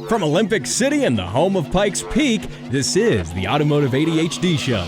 From Olympic City and the home of Pikes Peak, this is the Automotive ADHD Show.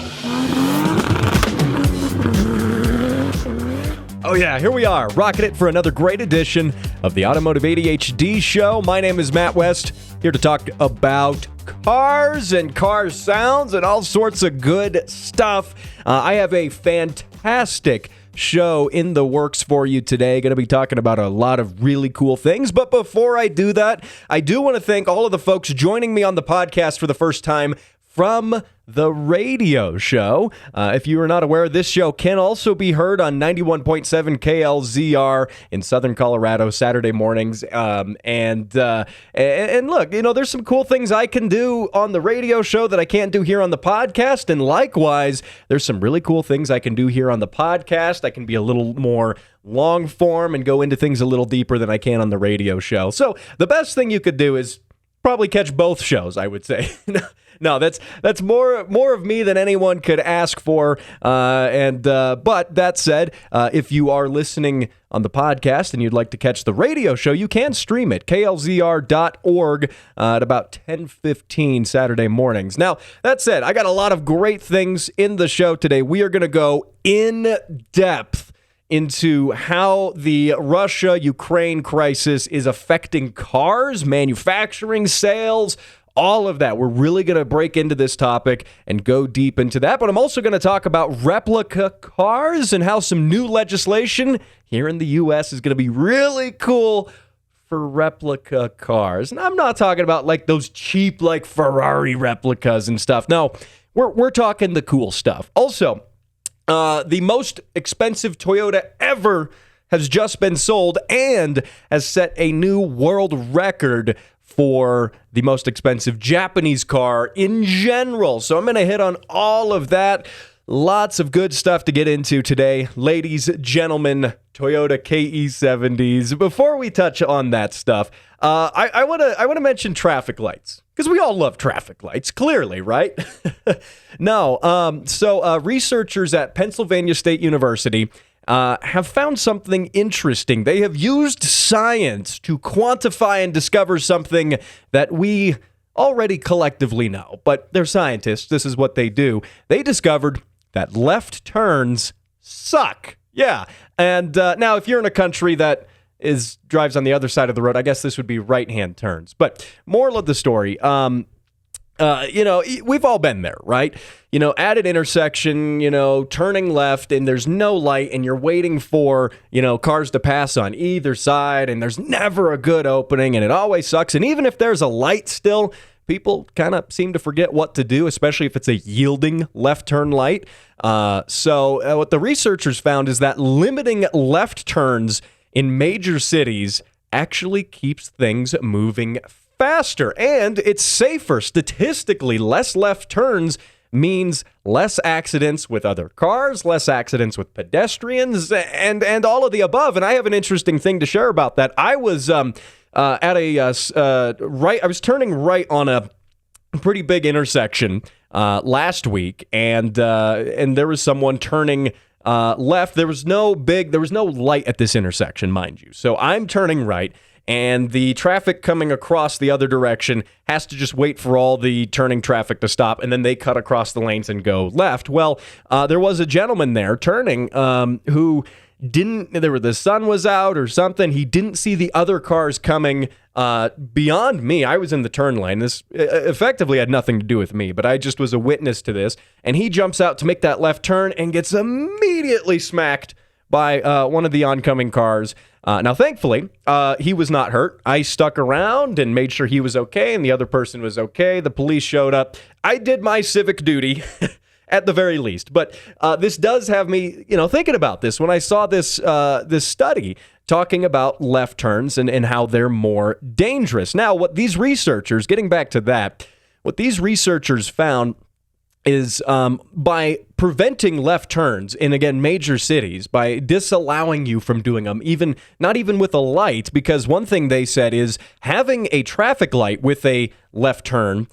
Oh yeah, here we are, rocking it for another great edition of the Automotive ADHD Show. My name is Matt West, here to talk about cars and car sounds and all sorts of good stuff. I have a fantastic show in the works for you today. Going to be talking about a lot of really cool things. But before I do that, I do want to thank all of the folks joining me on the podcast for the first time from the radio show. If you are not aware, this show can also be heard on 91.7 KLZR in Southern Colorado Saturday mornings. And look, you know, there's some cool things I can do on the radio show that I can't do here on the podcast. And likewise, there's some really cool things I can do here on the podcast. I can be a little more long form and go into things a little deeper than I can on the radio show. So the best thing you could do is probably catch both shows, I would say. No, that's more of me than anyone could ask for. But that said, if you are listening on the podcast and you'd like to catch the radio show, you can stream it, klzr.org, at about 10:15 Saturday mornings. Now, that said, I got a lot of great things in the show today. We are going to go in depth into how the Russia-Ukraine crisis is affecting cars, manufacturing, sales, all of that. We're really going to break into this topic and go deep into that. But I'm also going to talk about replica cars and how some new legislation here in the U.S. is going to be really cool for replica cars. And I'm not talking about like those cheap like Ferrari replicas and stuff. No, we're talking the cool stuff. Also, the most expensive Toyota ever has just been sold and has set a new world record for the most expensive Japanese car in general. So I'm going to hit on all of that. Lots of good stuff to get into today. Ladies, gentlemen, Toyota KE70s. Before we touch on that stuff, I want to mention traffic lights, because we all love traffic lights, clearly, right? No. So researchers at Pennsylvania State University have found something interesting. They have used science to quantify and discover something that we already collectively know. But they're scientists. This is what they do. They discovered that left turns suck. Yeah. And now, if you're in a country that drives on the other side of the road, I guess this would be right-hand turns. But moral of the story, we've all been there, right? You know, at an intersection, turning left and there's no light and you're waiting for, cars to pass on either side and there's never a good opening and it always sucks. And even if there's a light still, people kind of seem to forget what to do, especially if it's a yielding left turn light. So what the researchers found is that limiting left turns in major cities actually keeps things moving faster, and it's safer. Statistically, less left turns means less accidents with other cars, less accidents with pedestrians, and all of the above. And I have an interesting thing to share about that. I was I was turning right on a pretty big intersection last week, and there was someone turning left. There was no light at this intersection, mind you. So I'm turning right, and the traffic coming across the other direction has to just wait for all the turning traffic to stop, and then they cut across the lanes and go left. Well, there was a gentleman there turning who the sun was out or something. He didn't see the other cars coming beyond me. I was in the turn lane. This effectively had nothing to do with me, but I just was a witness to this. And he jumps out to make that left turn and gets immediately smacked by one of the oncoming cars. Now, thankfully, he was not hurt. I stuck around and made sure he was okay and the other person was okay. The police showed up. I did my civic duty at the very least. But this does have me, thinking about this. When I saw this study talking about left turns and how they're more dangerous. Now, what these researchers, getting back to that, what these researchers found is by preventing left turns in, again, major cities, by disallowing you from doing them, not even with a light, because one thing they said is having a traffic light with a left turn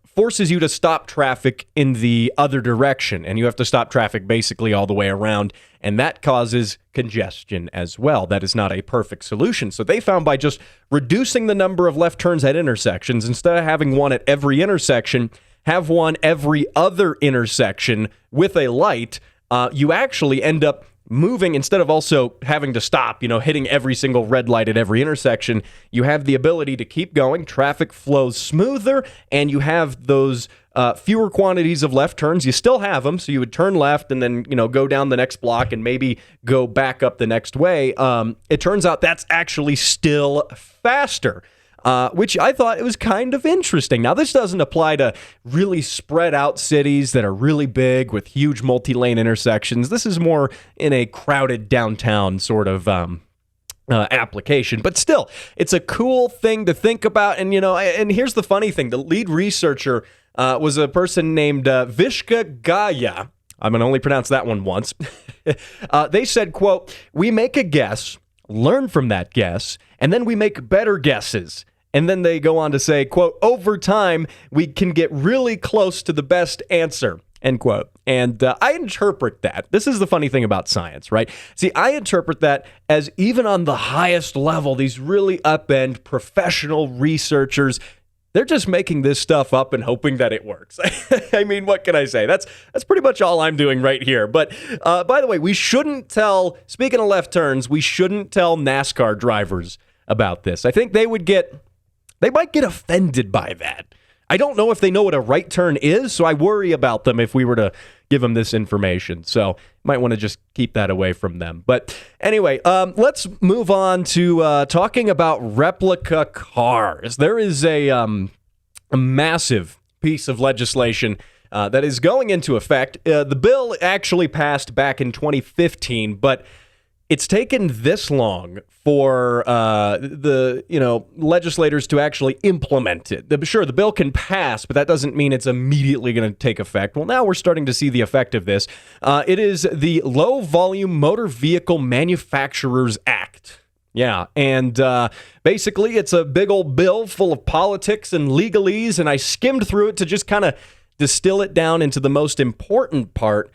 forces you to stop traffic in the other direction, and you have to stop traffic basically all the way around, and that causes congestion as well. That is not a perfect solution. So they found by just reducing the number of left turns at intersections, instead of having one at every intersection, have one every other intersection with a light, you actually end up moving, instead of also having to stop, hitting every single red light at every intersection, you have the ability to keep going, traffic flows smoother, and you have those fewer quantities of left turns. You still have them, so you would turn left and then, go down the next block and maybe go back up the next way. It turns out that's actually still faster. Which I thought it was kind of interesting. Now, this doesn't apply to really spread out cities that are really big with huge multi-lane intersections. This is more in a crowded downtown sort of application. But still, it's a cool thing to think about. And, and here's the funny thing. The lead researcher was a person named Vishka Gaya. I'm going to only pronounce that one once. They said, quote, "We make a guess, learn from that guess, and then we make better guesses." And then they go on to say, quote, "Over time, we can get really close to the best answer," end quote. And I interpret that. This is the funny thing about science, right? See, I interpret that as even on the highest level, these really up-end professional researchers, they're just making this stuff up and hoping that it works. I mean, what can I say? That's pretty much all I'm doing right here. But by the way, speaking of left turns, we shouldn't tell NASCAR drivers about this. I think they might get offended by that. I don't know if they know what a right turn is, so I worry about them if we were to give them this information. So might want to just keep that away from them. But anyway, let's move on to talking about replica cars. There is a massive piece of legislation that is going into effect. The bill actually passed back in 2015, but it's taken this long for the legislators to actually implement it. Sure, the bill can pass, but that doesn't mean it's immediately going to take effect. Well, now we're starting to see the effect of this. It is the Low Volume Motor Vehicle Manufacturers Act. Yeah, and basically it's a big old bill full of politics and legalese, and I skimmed through it to just kind of distill it down into the most important part,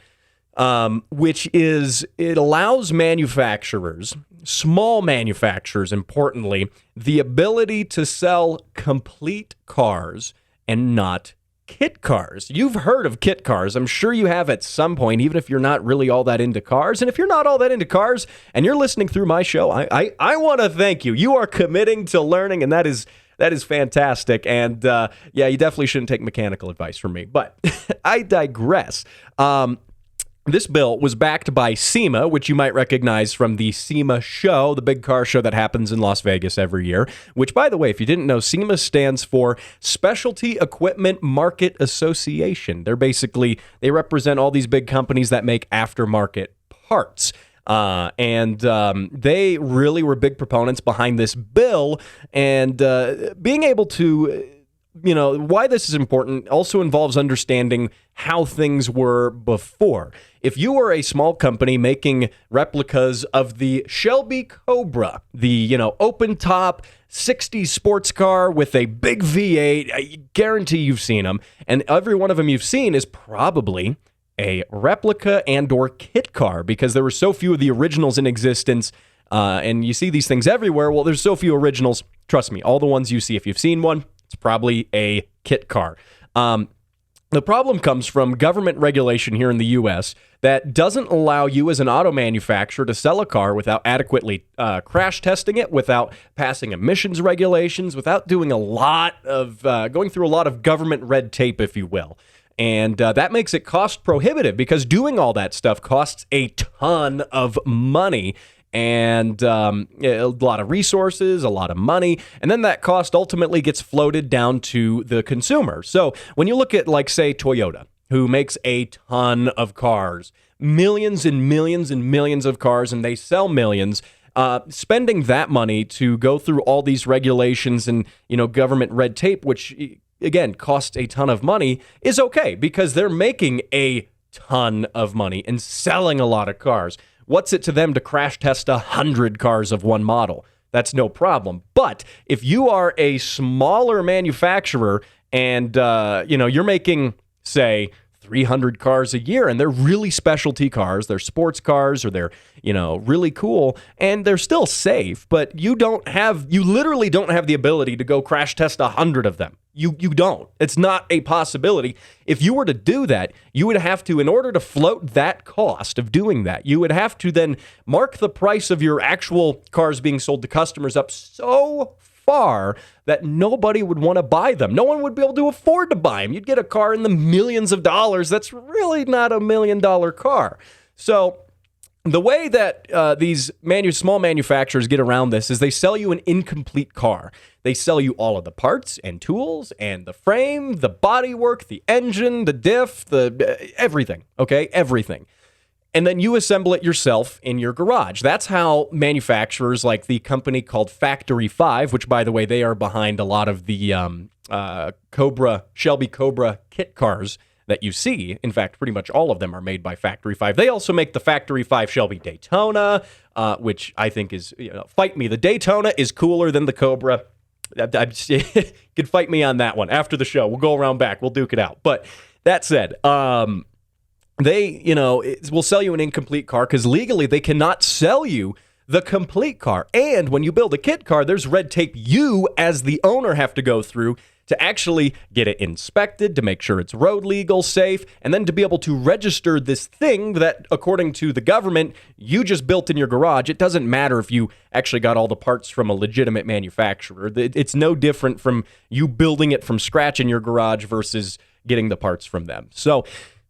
which is it allows manufacturers, small manufacturers, importantly, the ability to sell complete cars and not kit cars. You've heard of kit cars. I'm sure you have at some point, even if you're not really all that into cars. And if you're not all that into cars and you're listening through my show, I want to thank you. You are committing to learning, and that is fantastic. And yeah, you definitely shouldn't take mechanical advice from me. But I digress. This bill was backed by SEMA, which you might recognize from the SEMA show, the big car show that happens in Las Vegas every year, which, by the way, if you didn't know, SEMA stands for Specialty Equipment Market Association. They represent all these big companies that make aftermarket parts. And they really were big proponents behind this bill, and being able to... why this is important also involves understanding how things were before. If you were a small company making replicas of the Shelby Cobra, the, open top 60s sports car with a big V8, I guarantee you've seen them. And every one of them you've seen is probably a replica and or kit car, because there were so few of the originals in existence. And you see these things everywhere. Well, there's so few originals. Trust me, all the ones you see, if you've seen one, it's probably a kit car. The problem comes from government regulation here in the U.S. that doesn't allow you as an auto manufacturer to sell a car without adequately crash testing it, without passing emissions regulations, without doing going through a lot of government red tape, if you will. And that makes it cost prohibitive, because doing all that stuff costs a ton of money. And a lot of resources, a lot of money, and then that cost ultimately gets floated down to the consumer. So when you look at, like, say, Toyota, who makes a ton of cars, millions and millions and millions of cars, and they sell millions, spending that money to go through all these regulations and, government red tape, which, again, costs a ton of money, is okay, because they're making a ton of money and selling a lot of cars. What's it to them to crash test 100 cars of one model? That's no problem. But if you are a smaller manufacturer and, you're making, say, 300 cars a year, and they're really specialty cars. They're sports cars, or they're, really cool, and they're still safe, but you literally don't have the ability to go crash test 100 of them. You don't. It's not a possibility. If you were to do that, you would have to, in order to float that cost of doing that, you would have to then mark the price of your actual cars being sold to customers up so far that nobody would want to buy them. No one would be able to afford to buy them. You'd get a car in the millions of dollars. That's really not $1 million car. So the way that these small manufacturers get around this is they sell you an incomplete car. They sell you all of the parts and tools and the frame, the bodywork, the engine, the diff, everything, okay? Everything. And then you assemble it yourself in your garage. That's how manufacturers like the company called Factory 5, which, by the way, they are behind a lot of the Shelby Cobra kit cars that you see. In fact, pretty much all of them are made by Factory 5. They also make the Factory 5 Shelby Daytona, which I think is, fight me. The Daytona is cooler than the Cobra. You could fight me on that one after the show. We'll go around back. We'll duke it out. But that said, they, will sell you an incomplete car because legally they cannot sell you the complete car. And when you build a kit car, there's red tape you as the owner have to go through to actually get it inspected, to make sure it's road legal, safe, and then to be able to register this thing that, according to the government, you just built in your garage. It doesn't matter if you actually got all the parts from a legitimate manufacturer. It's no different from you building it from scratch in your garage versus getting the parts from them. So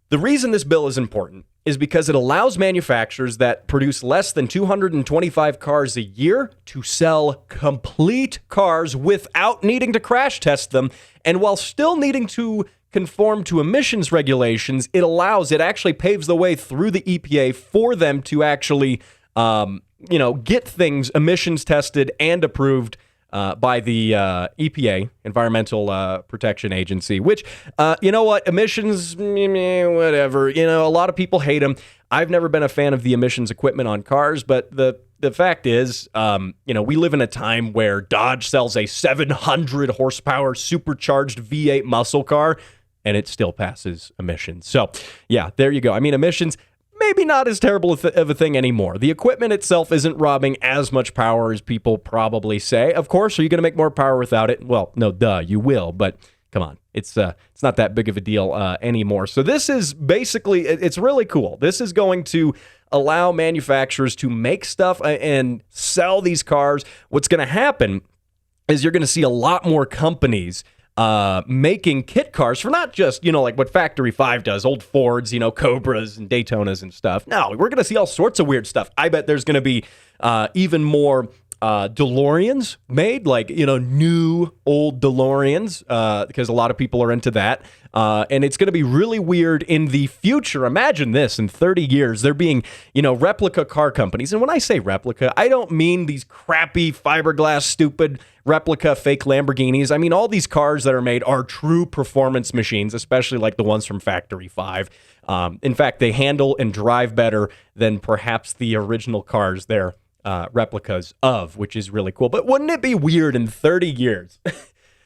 the reason this bill is important is because it allows manufacturers that produce less than 225 cars a year to sell complete cars without needing to crash test them. And while still needing to conform to emissions regulations, it actually paves the way through the EPA for them to actually, get things emissions tested and approved by the EPA, Environmental Protection Agency, which, emissions, whatever. A lot of people hate them. I've never been a fan of the emissions equipment on cars, but the fact is, we live in a time where Dodge sells a 700 horsepower supercharged V8 muscle car, and it still passes emissions. So, yeah, there you go. I mean, emissions, maybe not as terrible of a thing anymore. The equipment itself isn't robbing as much power as people probably say. Of course, are you going to make more power without it? Well, no, you will, but come on. It's not that big of a deal anymore. So this is basically, it's really cool. This is going to allow manufacturers to make stuff and sell these cars. What's going to happen is you're going to see a lot more companies making kit cars for not just, like what Factory 5 does, old Fords, Cobras and Daytonas and stuff. No, we're going to see all sorts of weird stuff. I bet there's going to be even more DeLoreans made, like, new old DeLoreans, because a lot of people are into that. And it's going to be really weird in the future. Imagine this, in 30 years, there being, replica car companies. And when I say replica, I don't mean these crappy fiberglass, stupid replica fake Lamborghinis. I mean, all these cars that are made are true performance machines, especially like the ones from Factory 5. In fact, they handle and drive better than perhaps the original cars they're replicas of, which is really cool. But wouldn't it be weird in 30 years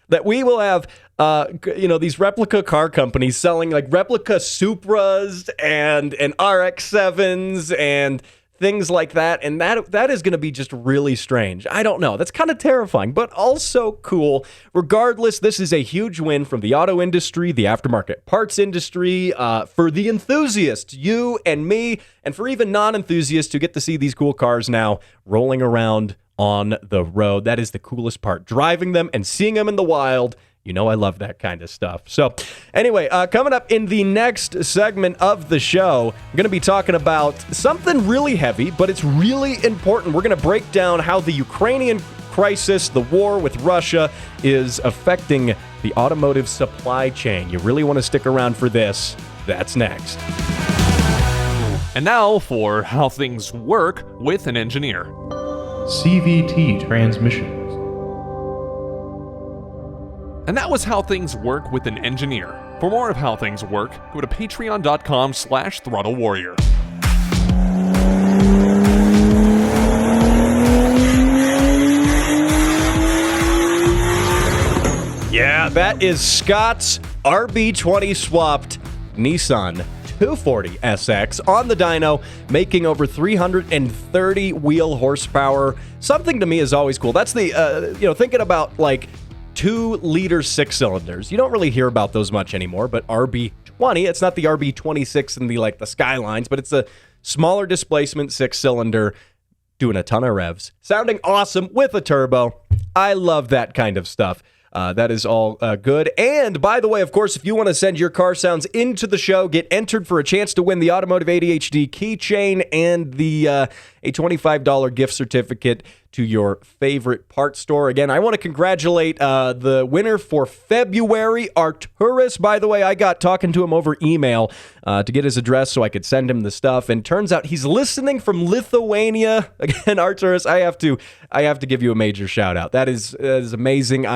that we will have, these replica car companies selling like replica Supras and RX-7s and things like that, and that is going to be just really strange. I don't know. That's kind of terrifying, but also cool. Regardless, this is a huge win from the auto industry, the aftermarket parts industry, for the enthusiasts, you and me, and for even non-enthusiasts who get to see these cool cars now rolling around on the road. That is the coolest part, driving them and seeing them in the wild. I love that kind of stuff. So anyway, coming up in the next segment of the show, I'm going to be talking about something really heavy, but it's really important. We're going to break down how the Ukrainian crisis, the war with Russia, is affecting the automotive supply chain. You really want to stick around for this. That's next. And now for how things work with an engineer. CVT Transmissions. And that was how things work with an engineer. For more of how things work, go to patreon.com/throttlewarrior. Yeah, that is Scott's RB20 swapped Nissan 240SX on the dyno, making over 330 wheel horsepower. Something to me is always cool. That's the, thinking about like 2-liter 6-cylinders. You don't really hear about those much anymore, but RB20, it's not the RB26 and the Skylines, but it's a smaller displacement 6-cylinder doing a ton of revs. Sounding awesome with a turbo. I love that kind of stuff. That is all good. And by the way, of course, if you want to send your car sounds into the show, get entered for a chance to win the Automotive ADHD keychain and a $25 gift certificate to your favorite parts store. Again, I want to congratulate the winner for February, Arturus. By the way, I got talking to him over email to get his address so I could send him the stuff. And turns out he's listening from Lithuania. Again, Arturus, I have to give you a major shout out. That is amazing.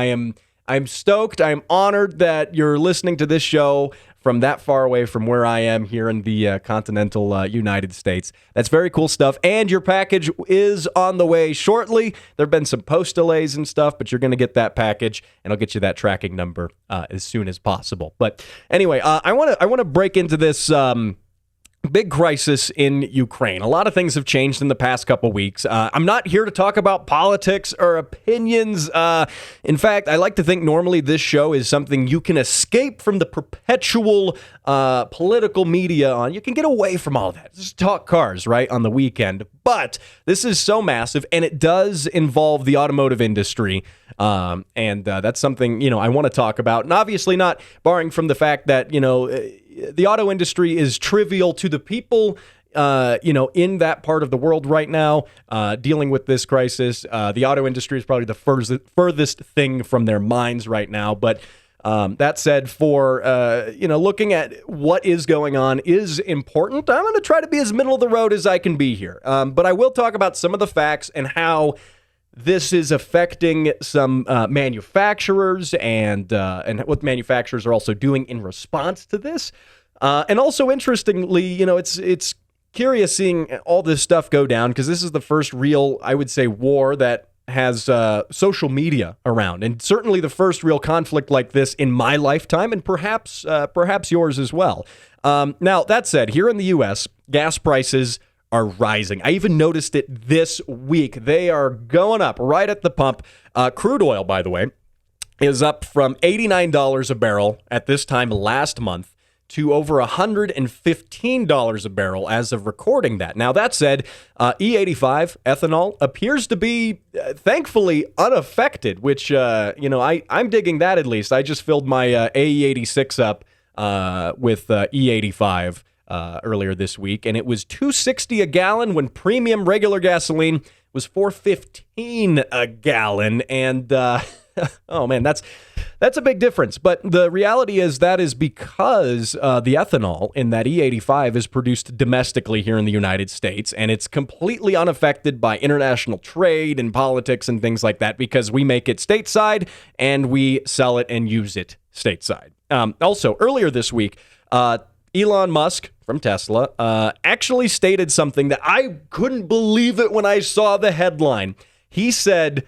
I'm stoked. I'm honored that you're listening to this show from that far away from where I am here in the continental United States. That's very cool stuff. And your package is on the way shortly. There have been some post delays and stuff, but you're going to get that package, and I'll get you that tracking number as soon as possible. But anyway, I want to break into this big crisis in Ukraine. A lot of things have changed in the past couple weeks. I'm not here to talk about politics or opinions. In fact, I like to think normally this show is something you can escape from the perpetual political media on. You can get away from all that. Just talk cars, right, on the weekend. But this is so massive, and it does involve the automotive industry. And that's something, I want to talk about. And obviously not barring from the fact that, the auto industry is trivial to the people, in that part of the world right now, dealing with this crisis. The auto industry is probably the furthest thing from their minds right now. But that said, for, looking at what is going on is important. I'm going to try to be as middle of the road as I can be here. But I will talk about some of the facts and how this is affecting some manufacturers and what manufacturers are also doing in response to this. And also, interestingly, it's curious seeing all this stuff go down because this is the first real, I would say, war that has social media around, and certainly the first real conflict like this in my lifetime, and perhaps yours as well. Now, that said, here in the U.S., gas prices are rising. I even noticed it this week. They are going up right at the pump. Crude oil, by the way, is up from $89 a barrel at this time last month to over $115 a barrel as of recording that. Now, that said, E85 ethanol appears to be, thankfully, unaffected, which, I'm digging that at least. I just filled my AE86 up with E85 earlier this week, and it was $2.60 a gallon when premium regular gasoline was $4.15 a gallon. And oh man, that's a big difference. But the reality is that is because the ethanol in that E85 is produced domestically here in the United States, and it's completely unaffected by international trade and politics and things like that because we make it stateside and we sell it and use it stateside. Also, earlier this week, Elon Musk from Tesla actually stated something that I couldn't believe it when I saw the headline. He said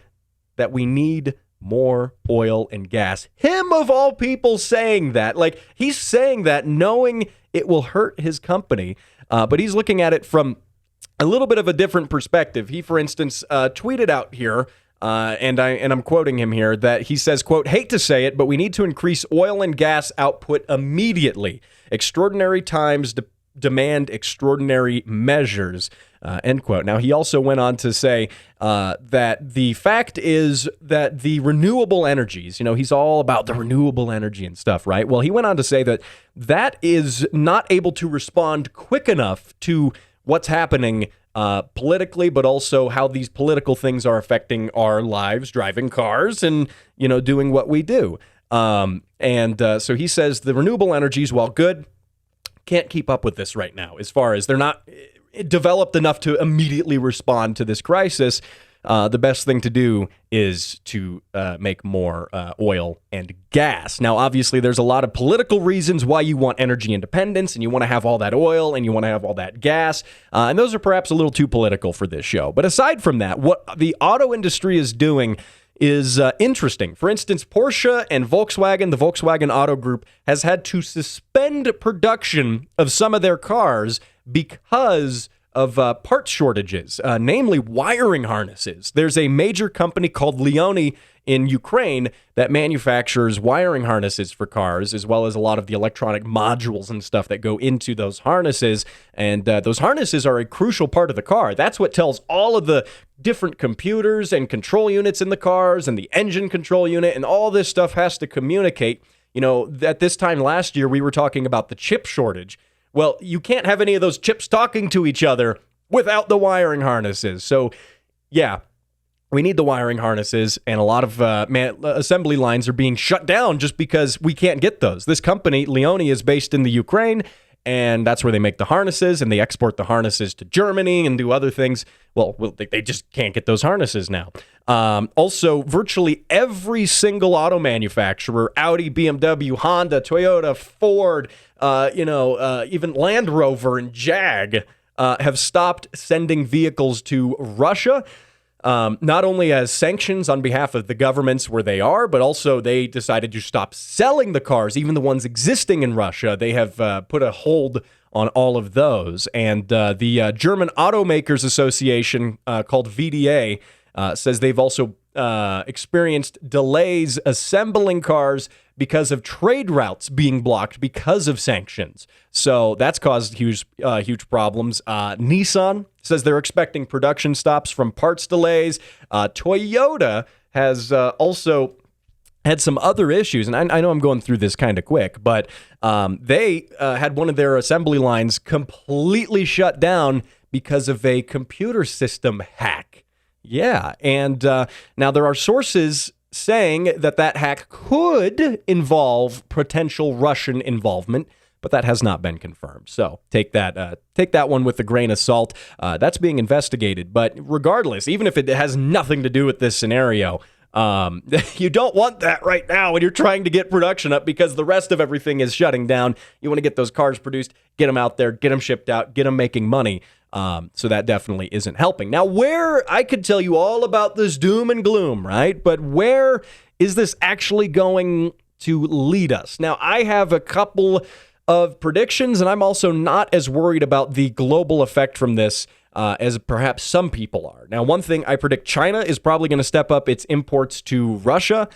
that we need more oil and gas. Him of all people saying that. Like, he's saying that knowing it will hurt his company, but he's looking at it from a little bit of a different perspective. He, for instance, tweeted out here, and I'm quoting him here, that he says, quote, "Hate to say it, but we need to increase oil and gas output immediately. Extraordinary times demand extraordinary measures," end quote. Now, he also went on to say that the fact is that the renewable energies, he's all about the renewable energy and stuff, right? Well, he went on to say that is not able to respond quick enough to what's happening politically, but also how these political things are affecting our lives, driving cars and, doing what we do. So he says the renewable energies, while good, can't keep up with this right now as far as they're not developed enough to immediately respond to this crisis. The best thing to do is to make more oil and gas. Now, obviously, there's a lot of political reasons why you want energy independence and you want to have all that oil and you want to have all that gas. And those are perhaps a little too political for this show. But aside from that, what the auto industry is doing is interesting. For instance, Porsche and Volkswagen, the Volkswagen Auto Group, has had to suspend production of some of their cars because of part shortages, namely wiring harnesses. There's a major company called Leoni in Ukraine that manufactures wiring harnesses for cars, as well as a lot of the electronic modules and stuff that go into those harnesses. And those harnesses are a crucial part of the car. That's what tells all of the different computers and control units in the cars and the engine control unit, and all this stuff has to communicate. You know, at this time last year, we were talking about the chip shortage. Well, you can't have any of those chips talking to each other without the wiring harnesses. So, yeah, we need the wiring harnesses, and a lot of assembly lines are being shut down just because we can't get those. This company, Leoni, is based in the Ukraine, and that's where they make the harnesses, and they export the harnesses to Germany and do other things. Well, they just can't get those harnesses now. Also, virtually every single auto manufacturer, Audi, BMW, Honda, Toyota, Ford, even Land Rover and Jag, have stopped sending vehicles to Russia. Not only as sanctions on behalf of the governments where they are, but also they decided to stop selling the cars, even the ones existing in Russia. They have put a hold on all of those. And the German Automakers Association, called VDA, says they've also experienced delays assembling cars because of trade routes being blocked because of sanctions. So that's caused huge problems. Nissan says they're expecting production stops from parts delays. Toyota has also had some other issues, and I know I'm going through this kind of quick, but they had one of their assembly lines completely shut down because of a computer system hack. Yeah, and now there are sources saying that hack could involve potential Russian involvement, but that has not been confirmed. So take that one with a grain of salt. That's being investigated. But regardless, even if it has nothing to do with this scenario, you don't want that right now when you're trying to get production up because the rest of everything is shutting down. You want to get those cars produced, get them out there, get them shipped out, get them making money. So that definitely isn't helping. Now, where I could tell you all about this doom and gloom, right? But where is this actually going to lead us? Now, I have a couple of predictions, and I'm also not as worried about the global effect from this as perhaps some people are. Now, one thing I predict, China is probably going to step up its imports to Russia,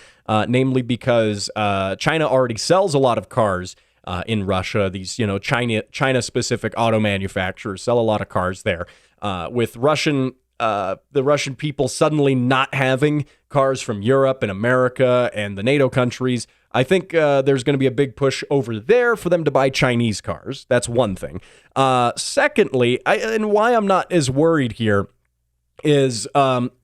namely because China already sells a lot of cars in Russia. These, China-specific auto manufacturers sell a lot of cars there. With the Russian people suddenly not having cars from Europe and America and the NATO countries, I think there's going to be a big push over there for them to buy Chinese cars. That's one thing. Secondly, and why I'm not as worried here is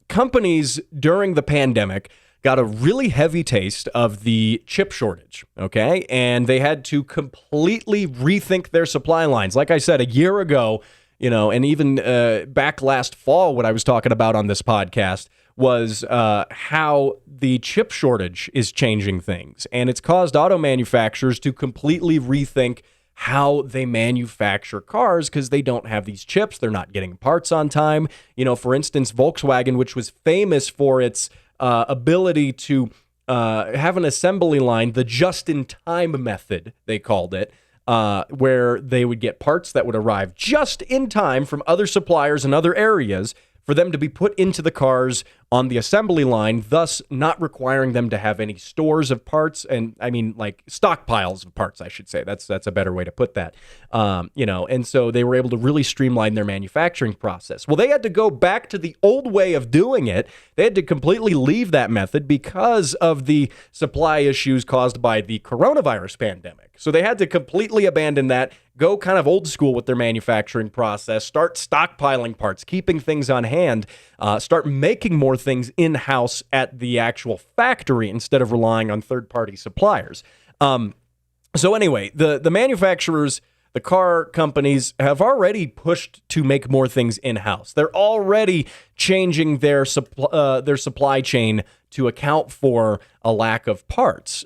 companies during the pandemic got a really heavy taste of the chip shortage, okay? And they had to completely rethink their supply lines. Like I said, a year ago, and even back last fall, what I was talking about on this podcast was how the chip shortage is changing things. And it's caused auto manufacturers to completely rethink how they manufacture cars because they don't have these chips. They're not getting parts on time. For instance, Volkswagen, which was famous for its ability to have an assembly line, the just-in-time method, they called it, where they would get parts that would arrive just in time from other suppliers in other areas for them to be put into the cars on the assembly line, thus not requiring them to have any stores of parts, and I mean like stockpiles of parts, I should say. That's a better way to put that. And so they were able to really streamline their manufacturing process. Well, they had to go back to the old way of doing it. They had to completely leave that method because of the supply issues caused by the coronavirus pandemic. So they had to completely abandon that, go kind of old school with their manufacturing process, start stockpiling parts, keeping things on hand, start making more things in-house at the actual factory instead of relying on third-party suppliers. So anyway, the manufacturers, the car companies have already pushed to make more things in-house. They're already changing their supply chain to account for a lack of parts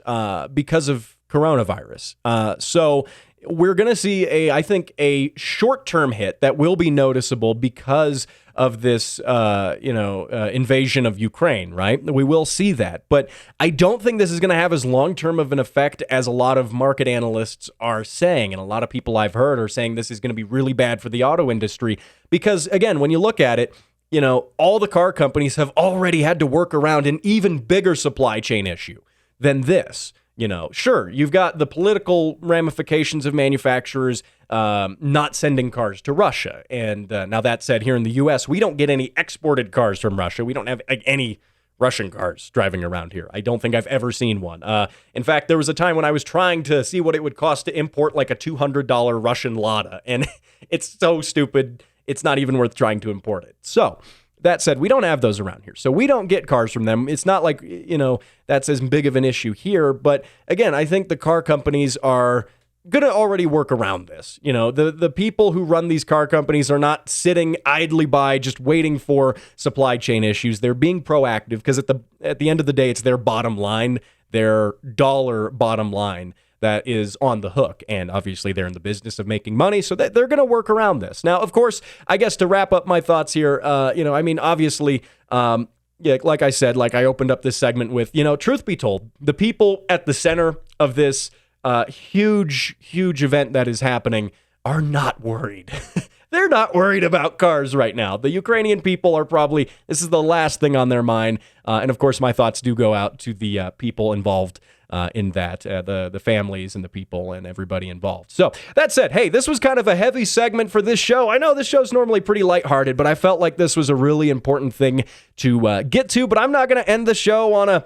because of coronavirus. So we're going to see I think a short-term hit that will be noticeable because of this, invasion of Ukraine, right? We will see that. But I don't think this is going to have as long-term of an effect as a lot of market analysts are saying. And a lot of people I've heard are saying this is going to be really bad for the auto industry. Because, again, when you look at it, all the car companies have already had to work around an even bigger supply chain issue than this. Sure, you've got the political ramifications of manufacturers not sending cars to Russia. And now that said, here in the U.S., we don't get any exported cars from Russia. We don't have any Russian cars driving around here. I don't think I've ever seen one. In fact, there was a time when I was trying to see what it would cost to import like a $200 Russian Lada. And it's so stupid, it's not even worth trying to import it. So that said, we don't have those around here. So we don't get cars from them. It's not like, that's as big of an issue here. But again, I think the car companies are going to already work around this. The people who run these car companies are not sitting idly by just waiting for supply chain issues. They're being proactive because at the end of the day, it's their bottom line, their dollar bottom line that is on the hook. And obviously they're in the business of making money, so that they're going to work around this. Now, of course, I guess to wrap up my thoughts here, obviously, like I said, like I opened up this segment with, truth be told, the people at the center of this huge event that is happening are not worried. They're not worried about cars right now. The Ukrainian people are probably, this is the last thing on their mind. And of course, my thoughts do go out to the people involved in that, the families and the people and everybody involved. So that said, hey, this was kind of a heavy segment for this show. I know this show's normally pretty lighthearted, but I felt like this was a really important thing to get to. But I'm not going to end the show on a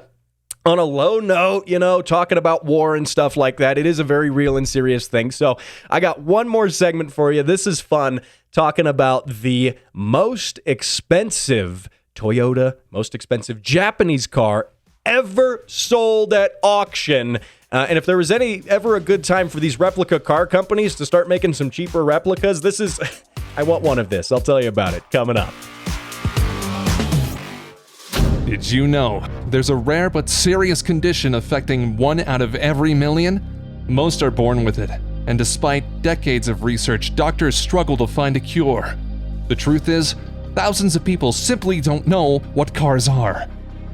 low note, talking about war and stuff like that. It is a very real and serious thing. So I got one more segment for you. This is fun, talking about the most expensive Japanese car ever sold at auction. And if there was ever a good time for these replica car companies to start making some cheaper replicas, this is, I want one of this. I'll tell you about it coming up. Did you know there's a rare but serious condition affecting 1 out of every million? Most are born with it, and despite decades of research, doctors struggle to find a cure. The truth is, thousands of people simply don't know what cars are.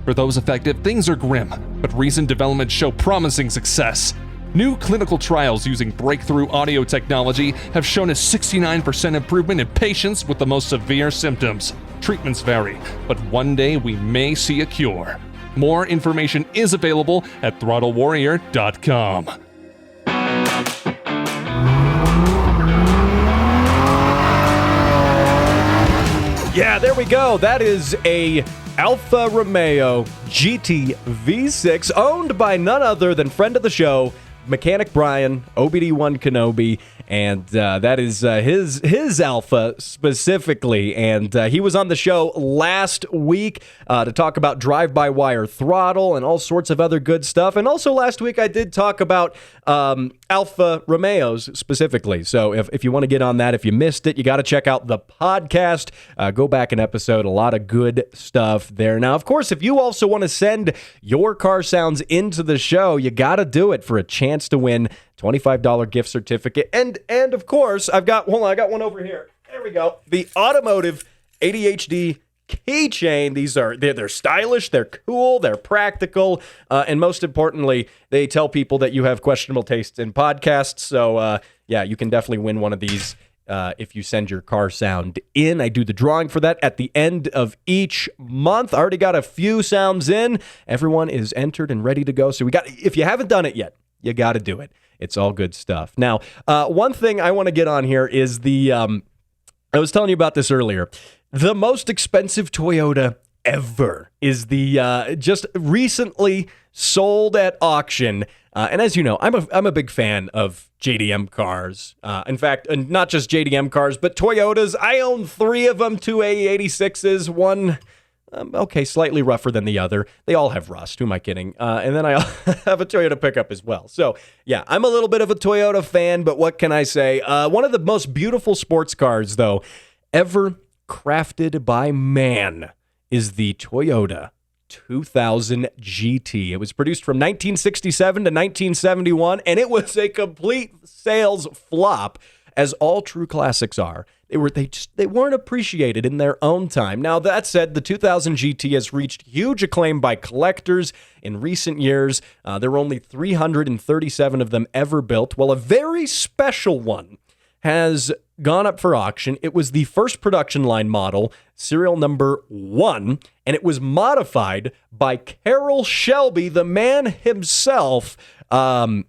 For those affected, things are grim, but recent developments show promising success. New clinical trials using breakthrough audio technology have shown a 69% improvement in patients with the most severe symptoms. Treatments vary, but one day we may see a cure. More information is available at throttlewarrior.com. Yeah, there we go. That is a Alfa Romeo GT V6 owned by none other than friend of the show, Mechanic Brian, OBD1 Kenobi, and that is his Alpha specifically. And he was on the show last week to talk about drive-by-wire throttle and all sorts of other good stuff. And also last week I did talk about Alfa Romeos specifically. So if you want to get on that, if you missed it, you got to check out the podcast. Go back an episode. A lot of good stuff there. Now, of course, if you also want to send your car sounds into the show, you got to do it for a chance to win $25 gift certificate. And of course, I got one over here. There we go. The Automotive ADHD keychain. They're stylish, they're cool, they're practical, and most importantly, they tell people that you have questionable taste in podcasts. So you can definitely win one of these if you send your car sound in. I do the drawing for that at the end of each month. I already got a few sounds in. Everyone is entered and ready to go. So if you haven't done it yet, you got to do it. It's all good stuff. Now, one thing I want to get on here is I was telling you about this earlier. The most expensive Toyota ever is the just recently sold at auction. And as you know, I'm a big fan of JDM cars. In fact, not just JDM cars, but Toyotas. I own 3 of them, 2 AE86s, one slightly rougher than the other. They all have rust. Who am I kidding? And then I have a Toyota pickup as well. So, yeah, I'm a little bit of a Toyota fan, but what can I say? One of the most beautiful sports cars, though, ever crafted by man is the Toyota 2000 GT. It was produced from 1967 to 1971, and it was a complete sales flop, as all true classics are. They weren't appreciated in their own time. Now, that said, the 2000 GT has reached huge acclaim by collectors in recent years. There were only 337 of them ever built, while a very special one has gone up for auction. It was the first production line model, serial number 1, and it was modified by Carroll Shelby, the man himself. And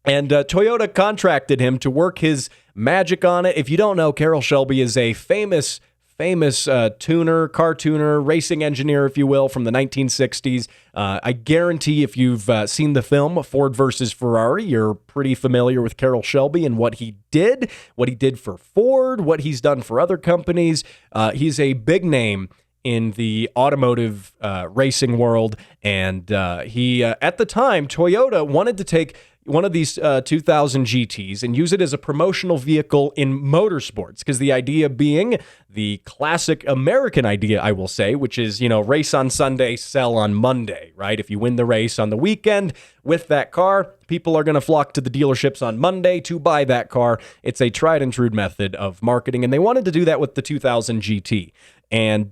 Toyota contracted him to work his magic on it. If you don't know, Carroll Shelby is a famous car tuner, racing engineer, if you will, from the 1960s. I guarantee if you've seen the film Ford versus Ferrari, you're pretty familiar with Carroll Shelby and what he did for Ford, what he's done for other companies. He's a big name in the automotive racing world, and he at the time, Toyota wanted to take one of these 2000 GTs and use it as a promotional vehicle in motorsports, because the idea being the classic American idea, I will say, which is, race on Sunday, sell on Monday, right? If you win the race on the weekend with that car, people are going to flock to the dealerships on Monday to buy that car. It's a tried and true method of marketing, and they wanted to do that with the 2000 GT. And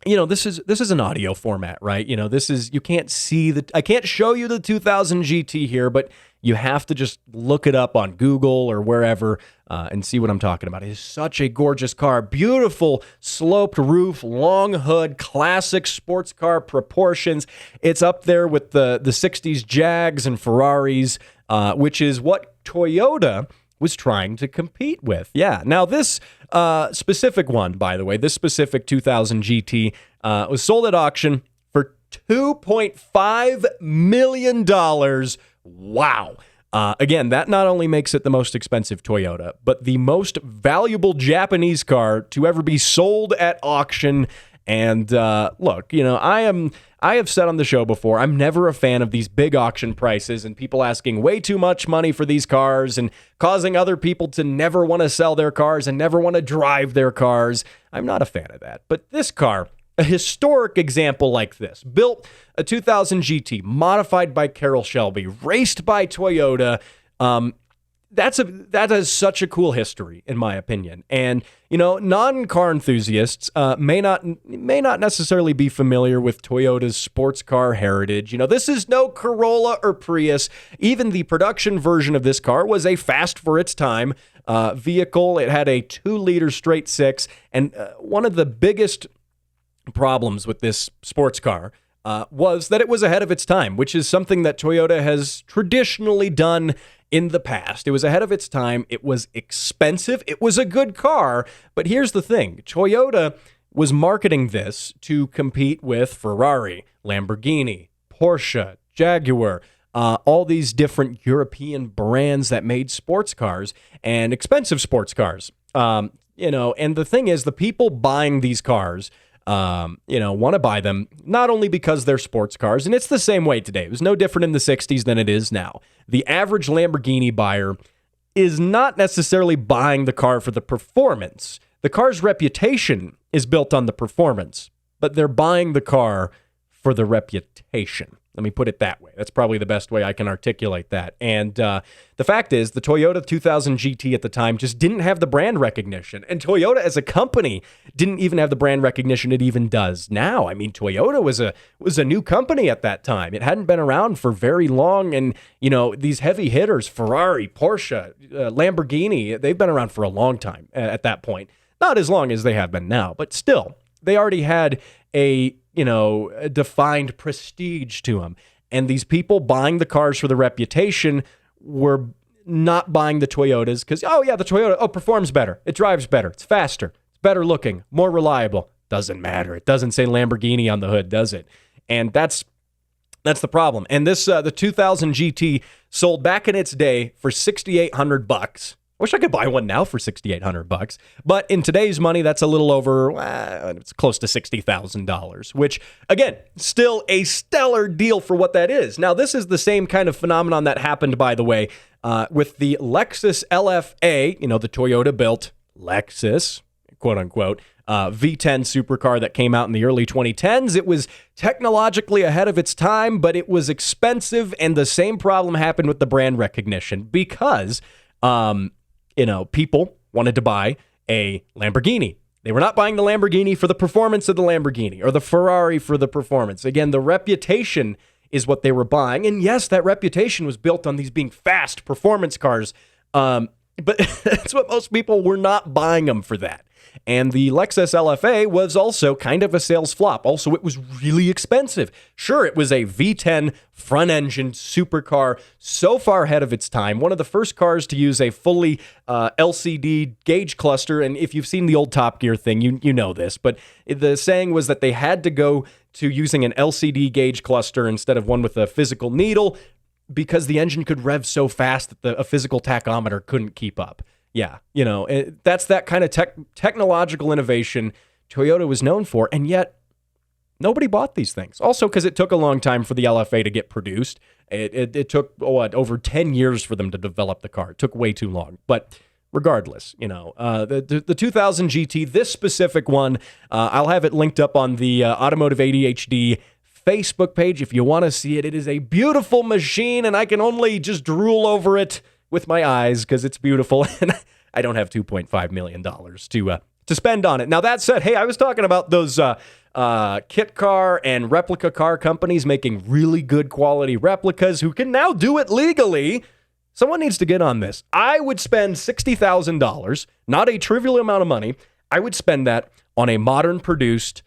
this is an audio format, right? You can't see I can't show you the 2000 GT here, but you have to just look it up on Google or wherever and see what I'm talking about. It is such a gorgeous car, beautiful sloped roof, long hood, classic sports car proportions. It's up there with the 60s Jags and Ferraris, which is what Toyota was trying to compete with. Yeah. Now, this specific one, by the way, this specific 2000 GT was sold at auction for $2.5 million. Wow. Again, that not only makes it the most expensive Toyota, but the most valuable Japanese car to ever be sold at auction. And look, I have said on the show before, I'm never a fan of these big auction prices and people asking way too much money for these cars and causing other people to never want to sell their cars and never want to drive their cars. I'm not a fan of that. But this car, a historic example like this, built a 2000 GT, modified by Carroll Shelby, raced by Toyota, that is such a cool history, in my opinion. And non-car enthusiasts may not necessarily be familiar with Toyota's sports car heritage. This is no Corolla or Prius. Even the production version of this car was a fast for its time vehicle. It had a 2-liter straight six, and one of the biggest problems with this sports car was that it was ahead of its time, which is something that Toyota has traditionally done in the past. It was ahead of its time. It was expensive. It was a good car. But here's the thing. Toyota was marketing this to compete with Ferrari, Lamborghini, Porsche, Jaguar, all these different European brands that made sports cars and expensive sports cars. And the thing is, the people buying these cars want to buy them not only because they're sports cars, and it's the same way today. It was no different in the 60s than it is now. The average Lamborghini buyer is not necessarily buying the car for the performance. The car's reputation is built on the performance, but they're buying the car for the reputation. Let me put it that way. That's probably the best way I can articulate that. And the fact is, the Toyota 2000 GT at the time just didn't have the brand recognition. And Toyota as a company didn't even have the brand recognition it even does now. I mean, Toyota was a new company at that time. It hadn't been around for very long. And, these heavy hitters, Ferrari, Porsche, Lamborghini, they've been around for a long time at that point. Not as long as they have been now, but still, they already had a defined prestige to them. And these people buying the cars for the reputation were not buying the Toyotas because, the Toyota, performs better. It drives better. It's faster. It's better looking, more reliable. Doesn't matter. It doesn't say Lamborghini on the hood, does it? And that's the problem. And this, the 2000 GT sold back in its day for $6,800. Wish I could buy one now for $6,800, but in today's money, that's a little over, it's close to $60,000, which, again, still a stellar deal for what that is. Now, this is the same kind of phenomenon that happened, by the way, with the Lexus LFA, the Toyota-built Lexus, quote unquote, V10 supercar that came out in the early 2010s. It was technologically ahead of its time, but it was expensive, and the same problem happened with the brand recognition because, people wanted to buy a Lamborghini. They were not buying the Lamborghini for the performance of the Lamborghini or the Ferrari for the performance. Again, the reputation is what they were buying. And yes, that reputation was built on these being fast performance cars. But that's what most people were not buying them for that. And the Lexus LFA was also kind of a sales flop. Also, it was really expensive. Sure, it was a V10 front-engine supercar, so far ahead of its time. One of the first cars to use a fully LCD gauge cluster. And if you've seen the old Top Gear thing, you know this. But the saying was that they had to go to using an LCD gauge cluster instead of one with a physical needle because the engine could rev so fast that a physical tachometer couldn't keep up. Yeah, that's that kind of technological innovation Toyota was known for, and yet nobody bought these things. Also, because it took a long time for the LFA to get produced. It took, over 10 years for them to develop the car. It took way too long. But regardless, the 2000 GT, this specific one, I'll have it linked up on the Automotive ADHD Facebook page if you want to see it. It is a beautiful machine, and I can only just drool over it with my eyes because it's beautiful, and I don't have $2.5 million to spend on it. Now, that said, hey, I was talking about those kit car and replica car companies making really good quality replicas who can now do it legally. Someone needs to get on this. I would spend $60,000, not a trivial amount of money. I would spend that on a modern produced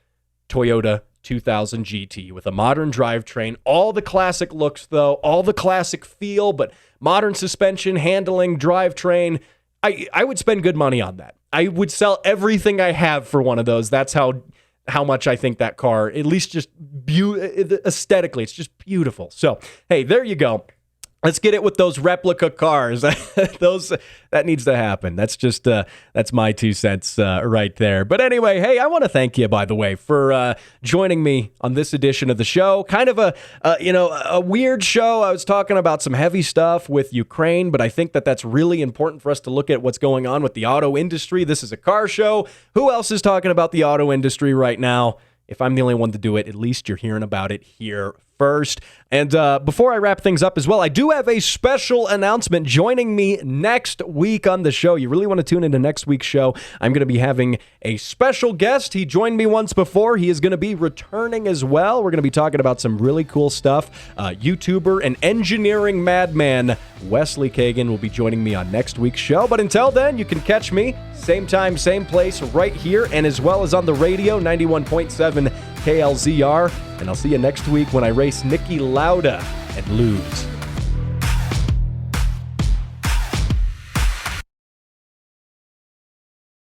Toyota 2000 GT with a modern drivetrain, all the classic looks though, all the classic feel, but modern suspension, handling, drivetrain. I would spend good money on that. I would sell everything I have for one of those. That's how much I think that car, at least just aesthetically, it's just beautiful. So, hey, there you go. Let's get it with those replica cars. That needs to happen. That's just that's my 2 cents right there. But anyway, hey, I want to thank you, by the way, for joining me on this edition of the show. Kind of a weird show. I was talking about some heavy stuff with Ukraine, but I think that's really important for us to look at what's going on with the auto industry. This is a car show. Who else is talking about the auto industry right now? If I'm the only one to do it, at least you're hearing about it here first. And before I wrap things up as well, I do have a special announcement joining me next week on the show. You really want to tune into next week's show. I'm going to be having a special guest. He joined me once before. He is going to be returning as well. We're going to be talking about some really cool stuff. YouTuber and engineering madman Wesley Kagan will be joining me on next week's show. But until then, you can catch me same time, same place, right here, and as well as on the radio, 91.7 KLZR. And I'll see you next week when I race Nicky Lauda and lose.